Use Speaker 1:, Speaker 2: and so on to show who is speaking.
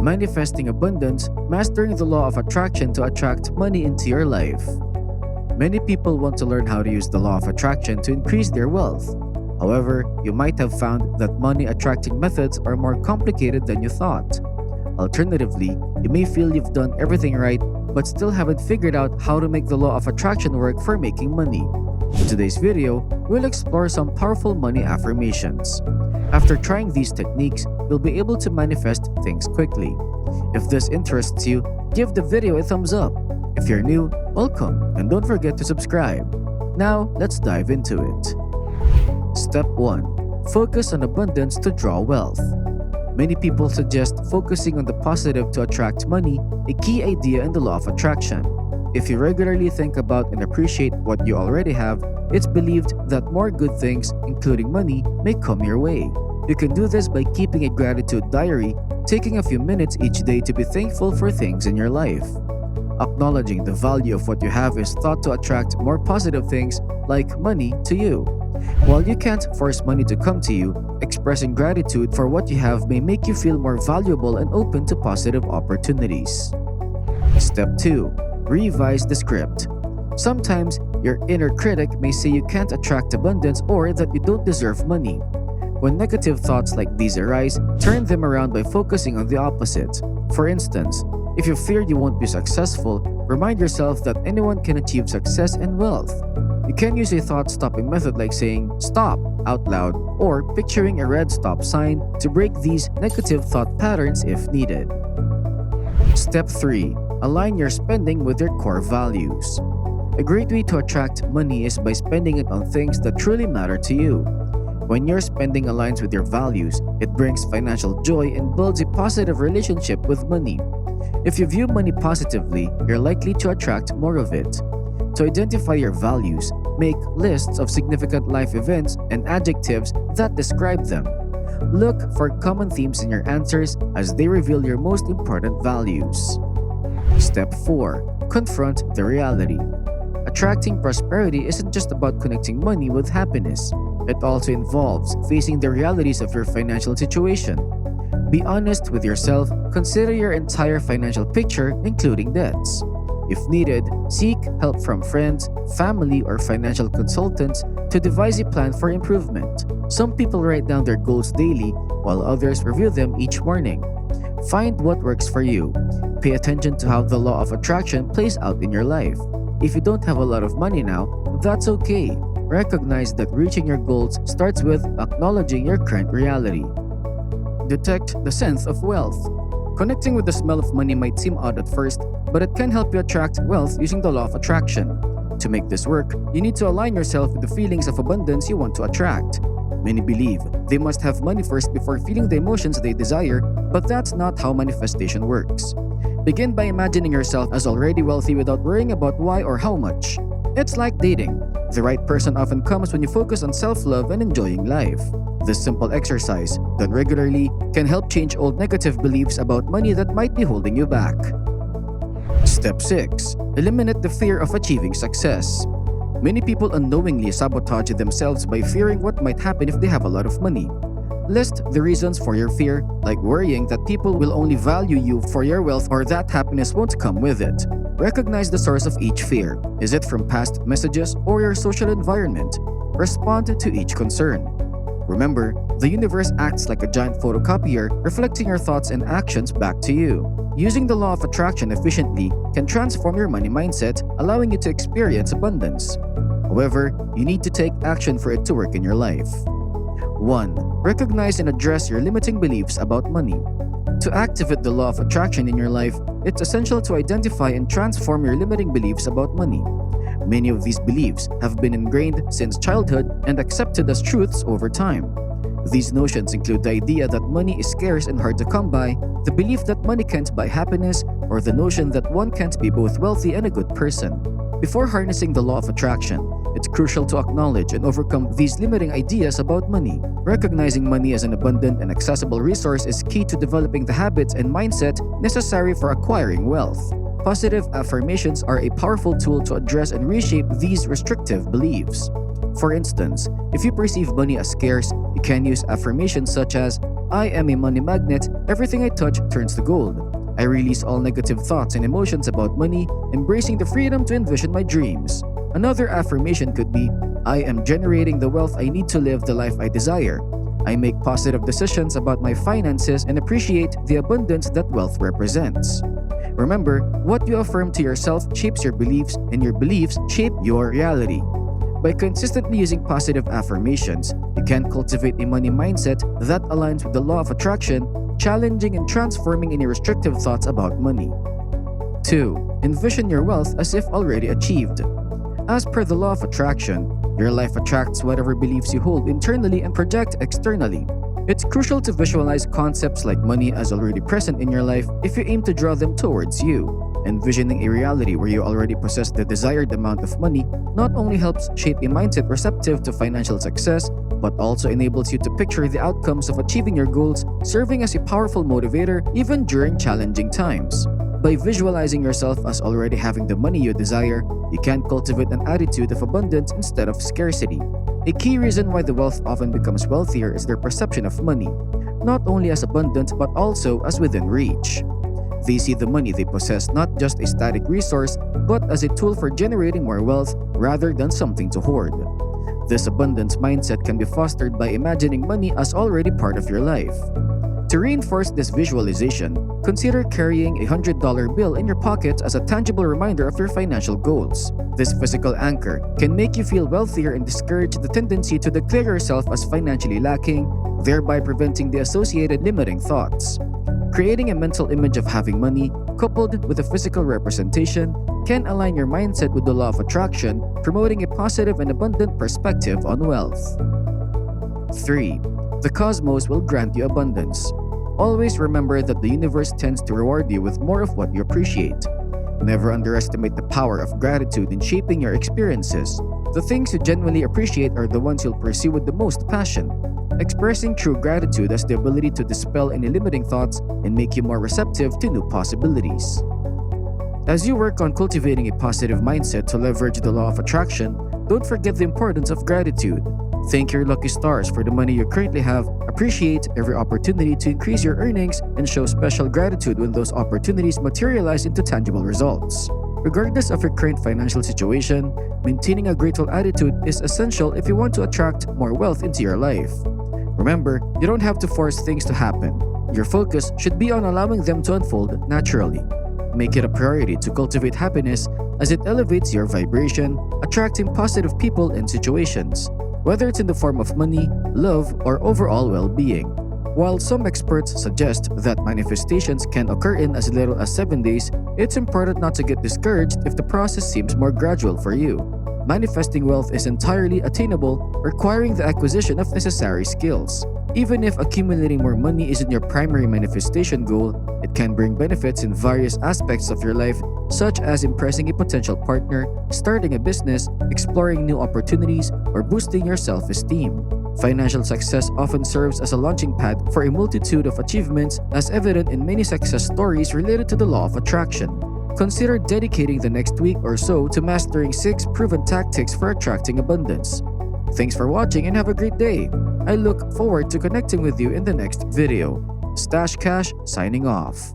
Speaker 1: Manifesting abundance, mastering the law of attraction to attract money into your life. Many people want to learn how to use the law of attraction to increase their wealth. However, you might have found that money attracting methods are more complicated than you thought. Alternatively, you may feel you've done everything right but still haven't figured out how to make the law of attraction work for making money. In today's video, we'll explore some powerful money affirmations. After trying these techniques, you'll be able to manifest things quickly. If this interests you, give the video a thumbs up. If you're new, welcome and don't forget to subscribe. Now, let's dive into it. Step 1. Focus on abundance to draw wealth. Many people suggest focusing on the positive to attract money, a key idea in the law of attraction. If you regularly think about and appreciate what you already have, it's believed that more good things, including money, may come your way. You can do this by keeping a gratitude diary, taking a few minutes each day to be thankful for things in your life. Acknowledging the value of what you have is thought to attract more positive things like money to you. While you can't force money to come to you, expressing gratitude for what you have may make you feel more valuable and open to positive opportunities. Step 2. Revise the script. Sometimes, your inner critic may say you can't attract abundance or that you don't deserve money. When negative thoughts like these arise, turn them around by focusing on the opposite. For instance, if you fear you won't be successful, remind yourself that anyone can achieve success and wealth. You can use a thought-stopping method like saying "stop" out loud or picturing a red stop sign to break these negative thought patterns if needed. Step 3. Align your spending with your core values. A great way to attract money is by spending it on things that truly matter to you. When your spending aligns with your values, it brings financial joy and builds a positive relationship with money. If you view money positively, you're likely to attract more of it. To identify your values, make lists of significant life events and adjectives that describe them. Look for common themes in your answers as they reveal your most important values. Step 4. Confront the reality. Attracting prosperity isn't just about connecting money with happiness. It also involves facing the realities of your financial situation. Be honest with yourself, consider your entire financial picture, including debts. If needed, seek help from friends, family, or financial consultants to devise a plan for improvement. Some people write down their goals daily, while others review them each morning. Find what works for you. Pay attention to how the law of attraction plays out in your life. If you don't have a lot of money now, that's okay. Recognize that reaching your goals starts with acknowledging your current reality. Detect the sense of wealth. Connecting with the smell of money might seem odd at first, but it can help you attract wealth using the law of attraction. To make this work, you need to align yourself with the feelings of abundance you want to attract. Many believe they must have money first before feeling the emotions they desire, but that's not how manifestation works. Begin by imagining yourself as already wealthy without worrying about why or how much. It's like dating. The right person often comes when you focus on self-love and enjoying life. This simple exercise, done regularly, can help change old negative beliefs about money that might be holding you back. Step 6. Eliminate the fear of achieving success. Many people unknowingly sabotage themselves by fearing what might happen if they have a lot of money. List the reasons for your fear, like worrying that people will only value you for your wealth or that happiness won't come with it. Recognize the source of each fear. Is it from past messages or your social environment? Respond to each concern. Remember, the universe acts like a giant photocopier, reflecting your thoughts and actions back to you. Using the law of attraction efficiently can transform your money mindset, allowing you to experience abundance. However, you need to take action for it to work in your life. 1. Recognize and address your limiting beliefs about money. To activate the law of attraction in your life, it's essential to identify and transform your limiting beliefs about money. Many of these beliefs have been ingrained since childhood and accepted as truths over time. These notions include the idea that money is scarce and hard to come by, the belief that money can't buy happiness, or the notion that one can't be both wealthy and a good person. Before harnessing the law of attraction, it's crucial to acknowledge and overcome these limiting ideas about money. Recognizing money as an abundant and accessible resource is key to developing the habits and mindset necessary for acquiring wealth. Positive affirmations are a powerful tool to address and reshape these restrictive beliefs. For instance, if you perceive money as scarce, you can use affirmations such as, I am a money magnet, everything I touch turns to gold. I release all negative thoughts and emotions about money, embracing the freedom to envision my dreams. Another affirmation could be, I am generating the wealth I need to live the life I desire. I make positive decisions about my finances and appreciate the abundance that wealth represents. Remember, what you affirm to yourself shapes your beliefs, and your beliefs shape your reality. By consistently using positive affirmations, you can cultivate a money mindset that aligns with the law of attraction, challenging and transforming any restrictive thoughts about money. 2. Envision your wealth as if already achieved. As per the law of attraction, your life attracts whatever beliefs you hold internally and project externally. It's crucial to visualize concepts like money as already present in your life if you aim to draw them towards you. Envisioning a reality where you already possess the desired amount of money not only helps shape a mindset receptive to financial success, but also enables you to picture the outcomes of achieving your goals, serving as a powerful motivator even during challenging times. By visualizing yourself as already having the money you desire, you can cultivate an attitude of abundance instead of scarcity. A key reason why the wealth often becomes wealthier is their perception of money, not only as abundant but also as within reach. They see the money they possess not just a static resource, but as a tool for generating more wealth rather than something to hoard. This abundance mindset can be fostered by imagining money as already part of your life. To reinforce this visualization, consider carrying a $100 bill in your pocket as a tangible reminder of your financial goals. This physical anchor can make you feel wealthier and discourage the tendency to declare yourself as financially lacking, thereby preventing the associated limiting thoughts. Creating a mental image of having money, coupled with a physical representation, can align your mindset with the law of attraction, promoting a positive and abundant perspective on wealth. 3. The cosmos will grant you abundance. Always remember that the universe tends to reward you with more of what you appreciate. Never underestimate the power of gratitude in shaping your experiences. The things you genuinely appreciate are the ones you'll pursue with the most passion. Expressing true gratitude has the ability to dispel any limiting thoughts and make you more receptive to new possibilities. As you work on cultivating a positive mindset to leverage the law of attraction, don't forget the importance of gratitude. Thank your lucky stars for the money you currently have, appreciate every opportunity to increase your earnings, and show special gratitude when those opportunities materialize into tangible results. Regardless of your current financial situation, maintaining a grateful attitude is essential if you want to attract more wealth into your life. Remember, you don't have to force things to happen. Your focus should be on allowing them to unfold naturally. Make it a priority to cultivate happiness as it elevates your vibration, attracting positive people and situations, whether it's in the form of money, love, or overall well-being. While some experts suggest that manifestations can occur in as little as 7 days, it's important not to get discouraged if the process seems more gradual for you. Manifesting wealth is entirely attainable, requiring the acquisition of necessary skills. Even if accumulating more money isn't your primary manifestation goal, it can bring benefits in various aspects of your life, such as impressing a potential partner, starting a business, exploring new opportunities, or boosting your self-esteem. Financial success often serves as a launching pad for a multitude of achievements, as evident in many success stories related to the law of attraction. Consider dedicating the next week or so to mastering 6 proven tactics for attracting abundance. Thanks for watching and have a great day. I look forward to connecting with you in the next video. Stash Cash signing off.